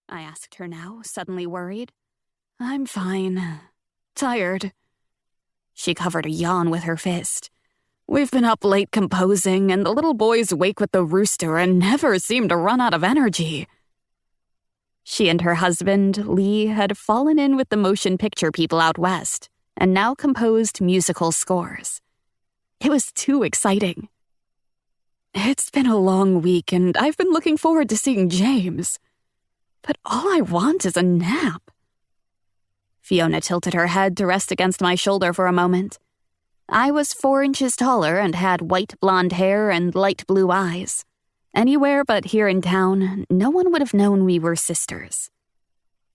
I asked her now, suddenly worried. I'm fine. Tired. She covered a yawn with her fist. We've been up late composing, and the little boys wake with the rooster and never seem to run out of energy. She and her husband, Lee, had fallen in with the motion picture people out west and now composed musical scores. It was too exciting. It's been a long week, and I've been looking forward to seeing James. But all I want is a nap. Fiona tilted her head to rest against my shoulder for a moment. I was 4 inches taller and had white blonde hair and light blue eyes. Anywhere but here in town, no one would have known we were sisters.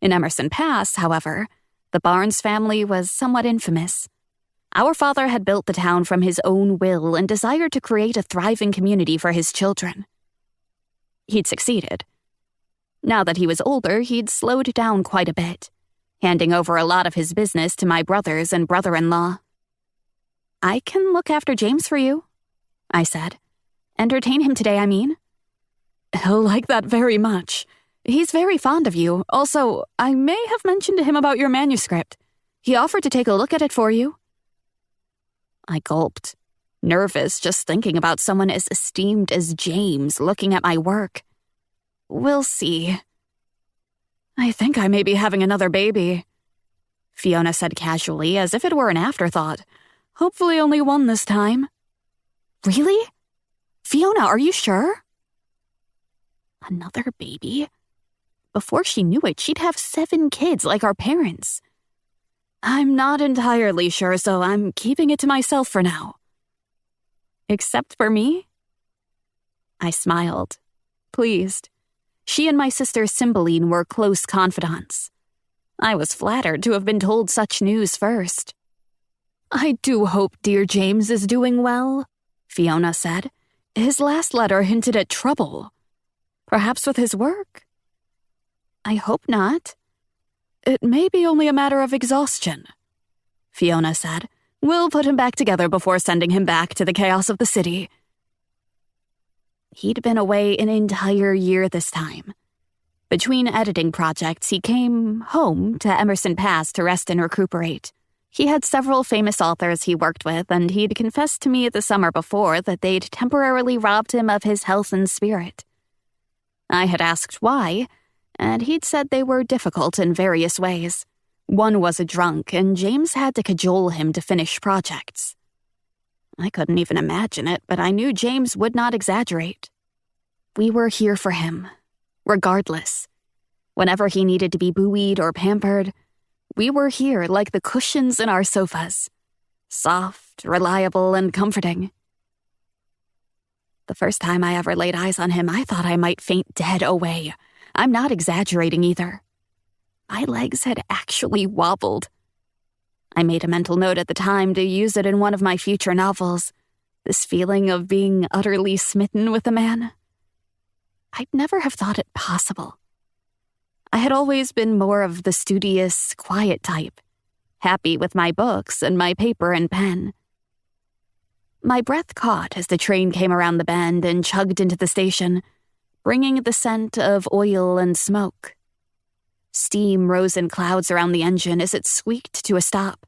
In Emerson Pass, however, the Barnes family was somewhat infamous. Our father had built the town from his own will and desired to create a thriving community for his children. He'd succeeded. Now that he was older, he'd slowed down quite a bit, handing over a lot of his business to my brothers and brother-in-law. I can look after James for you, I said. Entertain him today, I mean. He'll like that very much. He's very fond of you. Also, I may have mentioned to him about your manuscript. He offered to take a look at it for you. I gulped, nervous just thinking about someone as esteemed as James looking at my work. We'll see. I think I may be having another baby, Fiona said casually, as if it were an afterthought. Hopefully only one this time. Really? Fiona, are you sure? Another baby? Before she knew it, she'd have 7 kids like our parents. I'm not entirely sure, so I'm keeping it to myself for now. Except for me? I smiled, pleased. She and my sister Cymbeline were close confidants. I was flattered to have been told such news first. I do hope dear James is doing well, Fiona said. His last letter hinted at trouble. Perhaps with his work? I hope not. It may be only a matter of exhaustion, Fiona said. We'll put him back together before sending him back to the chaos of the city. He'd been away an entire year this time. Between editing projects, he came home to Emerson Pass to rest and recuperate. He had several famous authors he worked with, and he'd confessed to me the summer before that they'd temporarily robbed him of his health and spirit. I had asked why, and he'd said they were difficult in various ways. One was a drunk, and James had to cajole him to finish projects. I couldn't even imagine it, but I knew James would not exaggerate. We were here for him, regardless. Whenever he needed to be buoyed or pampered, we were here like the cushions in our sofas, soft, reliable, and comforting. The first time I ever laid eyes on him, I thought I might faint dead away. I'm not exaggerating either. My legs had actually wobbled. I made a mental note at the time to use it in one of my future novels, this feeling of being utterly smitten with a man. I'd never have thought it possible. I had always been more of the studious, quiet type, happy with my books and my paper and pen. My breath caught as the train came around the bend and chugged into the station, bringing the scent of oil and smoke. Steam rose in clouds around the engine as it squeaked to a stop.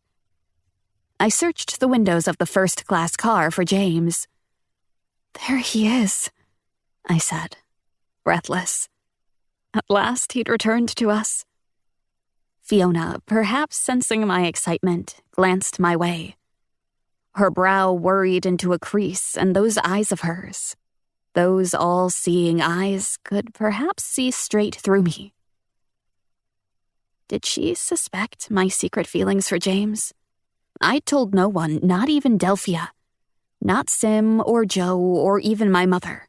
I searched the windows of the first-class car for James. There he is, I said, breathless. At last he'd returned to us. Fiona, perhaps sensing my excitement, glanced my way. Her brow worried into a crease, and those eyes of hers, those all-seeing eyes, could perhaps see straight through me. Did she suspect my secret feelings for James? I'd told no one, not even Delphia. Not Sim or Joe or even my mother.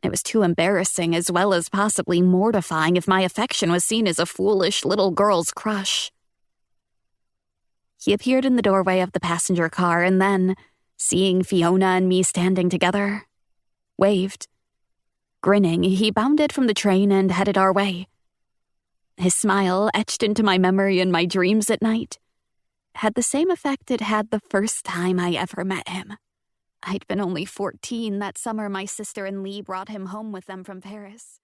It was too embarrassing as well as possibly mortifying if my affection was seen as a foolish little girl's crush. He appeared in the doorway of the passenger car and then, seeing Fiona and me standing together, waved. Grinning, he bounded from the train and headed our way. His smile, etched into my memory and my dreams at night, had the same effect it had the first time I ever met him. I'd been only 14 that summer my sister and Lee brought him home with them from Paris.